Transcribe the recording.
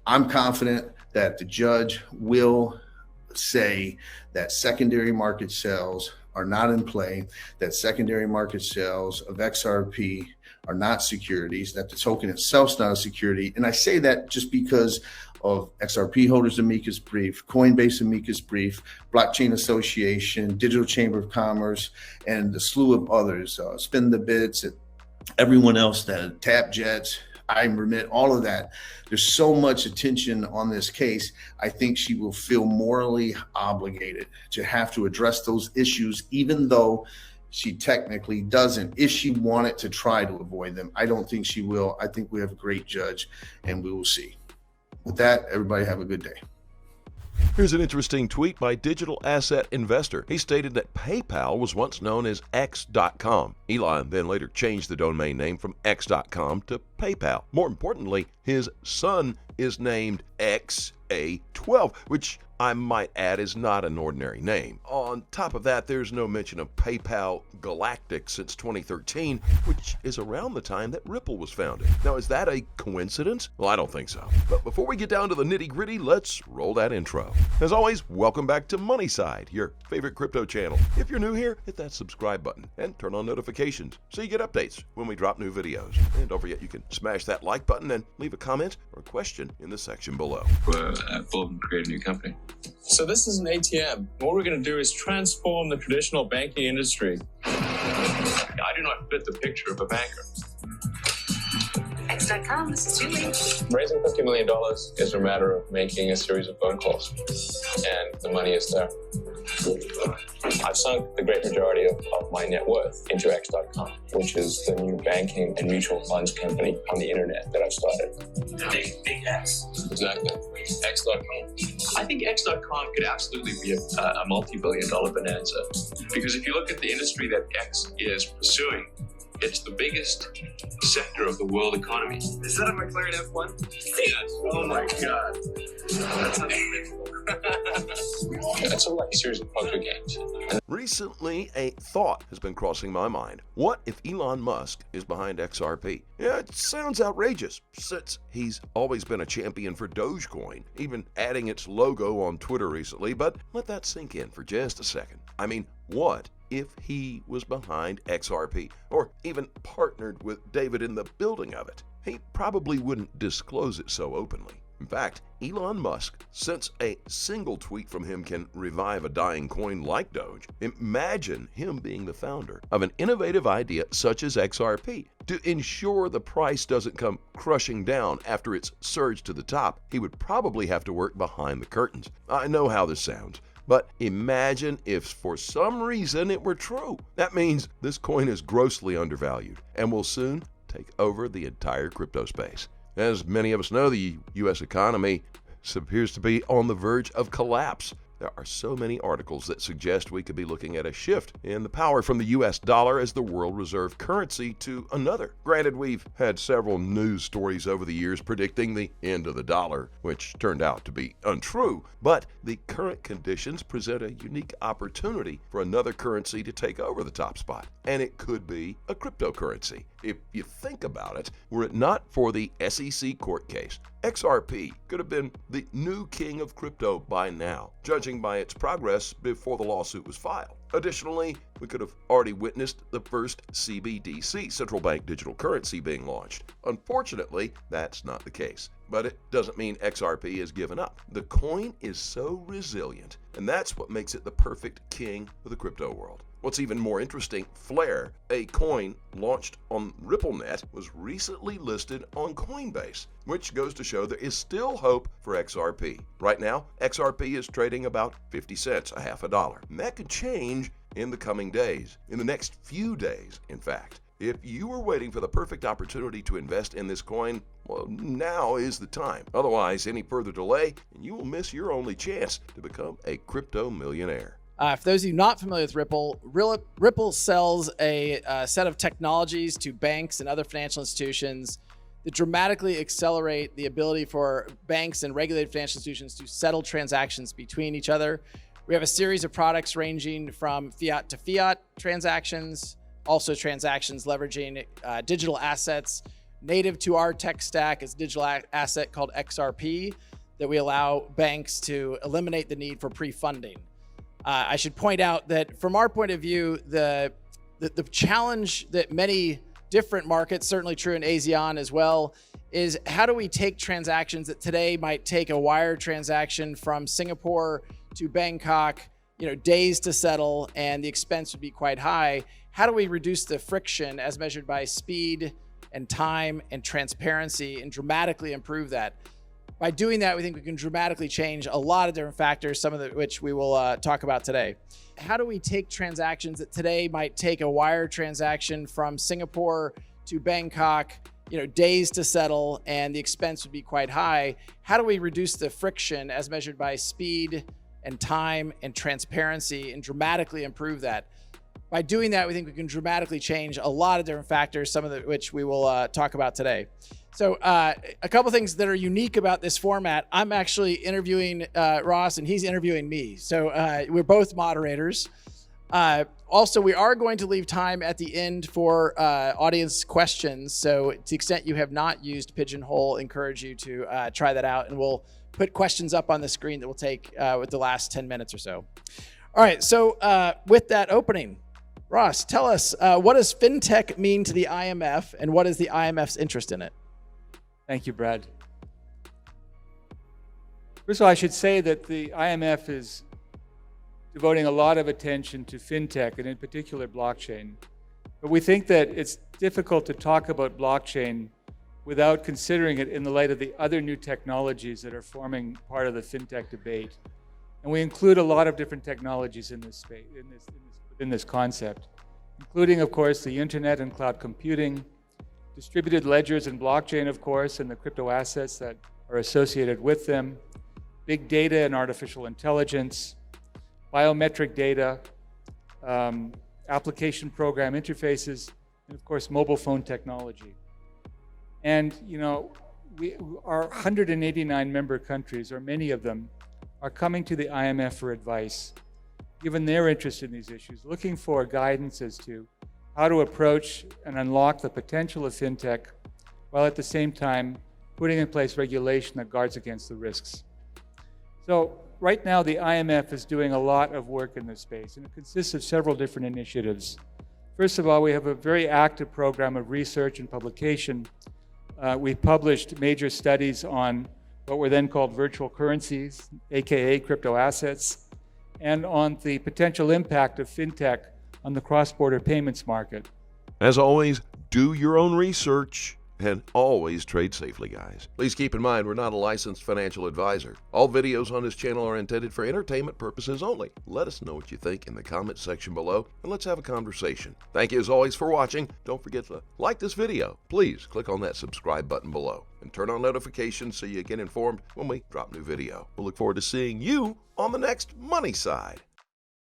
I'm confident that the judge will say that secondary market sales are not in play, that secondary market sales of XRP are not securities, that the token itself is not a security. And I say that just because of XRP holders amicus brief, Coinbase amicus brief, Blockchain Association, Digital Chamber of Commerce, and the slew of others, Spin the Bits, everyone else, that Tap Jets, iRemit, all of that. There's so much attention on this case. I think she will feel morally obligated to have to address those issues, even though she technically doesn't. If she wanted to try to avoid them, I don't think she will. I think we have a great judge, and we will see. With that, everybody have a good day. Here's an interesting tweet by Digital Asset Investor. He stated that PayPal was once known as X.com. Elon then later changed the domain name from X.com to PayPal. More importantly, his son is named XA12, which I might add is not an ordinary name. On top of that, there's no mention of PayPal Galactic since 2013, which is around the time that Ripple was founded. Now, is that a coincidence? Well, I don't think so. But before we get down to the nitty-gritty, let's roll that intro. As always, welcome back to Money Side, your favorite crypto channel. If you're new here, hit that subscribe button and turn on notifications so you get updates when we drop new videos. And don't forget, you can smash that like button and leave a comment or a question in the section below. We're at Fulton create a new company. So this is an ATM. What we're going to do is transform the traditional banking industry. I do not fit the picture of a banker. X.com, this is Julie. Raising $50 million is a matter of making a series of phone calls, and the money is there. I've sunk the great majority of my net worth into X.com, which is the new banking and mutual funds company on the internet that I've started. The big X. Exactly. X.com. I think X.com could absolutely be a multi-billion-dollar bonanza, because if you look at the industry that X is pursuing, it's the biggest sector of the world economy. Is that a McLaren F1? Yes. Oh my God. That's unbelievable. It's sort of like a series of poker games. Recently, a thought has been crossing my mind. What if Elon Musk is behind XRP? Yeah, it sounds outrageous, since he's always been a champion for Dogecoin, even adding its logo on Twitter recently, but let that sink in for just a second. I mean, what if he was behind XRP, or even partnered with David in the building of it? He probably wouldn't disclose it so openly. In fact, Elon Musk, since a single tweet from him can revive a dying coin like Doge, imagine him being the founder of an innovative idea such as XRP. To ensure the price doesn't come crushing down after it's surged to the top, he would probably have to work behind the curtains. I know how this sounds, but imagine if for some reason it were true. That means this coin is grossly undervalued and will soon take over the entire crypto space. As many of us know, the U.S. economy appears to be on the verge of collapse. There are so many articles that suggest we could be looking at a shift in the power from the U.S. dollar as the world reserve currency to another. Granted, we've had several news stories over the years predicting the end of the dollar, which turned out to be untrue, but the current conditions present a unique opportunity for another currency to take over the top spot, and it could be a cryptocurrency. If you think about it, were it not for the SEC court case, XRP could have been the new king of crypto by now, judging by its progress before the lawsuit was filed. Additionally, we could have already witnessed the first CBDC, central bank digital currency, being launched. Unfortunately, that's not the case. But it doesn't mean XRP is given up. The coin is so resilient, and that's what makes it the perfect king of the crypto world. What's even more interesting, Flare, a coin launched on RippleNet, was recently listed on Coinbase, which goes to show there is still hope for XRP. Right now, XRP is trading about 50 cents, a half a dollar. And that could change in the coming days, in the next few days, in fact. If you were waiting for the perfect opportunity to invest in this coin, well, now is the time. Otherwise, any further delay, and you will miss your only chance to become a crypto millionaire. For those of you not familiar with Ripple sells a set of technologies to banks and other financial institutions that dramatically accelerate the ability for banks and regulated financial institutions to settle transactions between each other. We have a series of products ranging from fiat to fiat transactions, also transactions leveraging digital assets native to our tech stack is a digital asset called XRP that we allow banks to eliminate the need for pre-funding. I should point out that from our point of view, the challenge that many different markets, certainly true in ASEAN as well, is how do we take transactions that today might take a wire transaction from Singapore to Bangkok, days to settle, and the expense would be quite high. How do we reduce the friction as measured by speed and time and transparency and dramatically improve that? By doing that, we think we can dramatically change a lot of different factors, some of which we will talk about today. How do we take transactions that today might take a wire transaction from Singapore to Bangkok, days to settle, and the expense would be quite high? How do we reduce the friction as measured by speed and time and transparency and dramatically improve that? By doing that, we think we can dramatically change a lot of different factors, some of which we will talk about today. So a couple things that are unique about this format. I'm actually interviewing Ross and he's interviewing me. So we're both moderators. Also, we are going to leave time at the end for audience questions. So to the extent you have not used Pigeonhole, encourage you to try that out. And we'll put questions up on the screen that we'll take with the last 10 minutes or so. All right, so with that opening, Ross, tell us, what does fintech mean to the IMF and what is the IMF's interest in it? Thank you, Brad. First of all, I should say that the IMF is devoting a lot of attention to fintech and in particular blockchain. But we think that it's difficult to talk about blockchain without considering it in the light of the other new technologies that are forming part of the fintech debate. And we include a lot of different technologies in this space, in this concept, including, of course, the internet and cloud computing, distributed ledgers and blockchain, of course, and the crypto assets that are associated with them, big data and artificial intelligence, biometric data, application program interfaces, and of course, mobile phone technology. And, our 189 member countries, or many of them, are coming to the IMF for advice, given their interest in these issues, looking for guidance as to how to approach and unlock the potential of fintech, while at the same time putting in place regulation that guards against the risks. So right now, the IMF is doing a lot of work in this space, and it consists of several different initiatives. First of all, we have a very active program of research and publication. We've published major studies on what were then called virtual currencies, aka crypto assets, and on the potential impact of fintech on the cross-border payments market. As always, do your own research and always trade safely, guys. Please keep in mind, we're not a licensed financial advisor. All videos on this channel are intended for entertainment purposes only. Let us know what you think in the comment section below, and let's have a conversation. Thank you as always for watching. Don't forget to like this video. Please click on that subscribe button below and turn on notifications so you get informed when we drop new video. We'll look forward to seeing you on the next Money Side.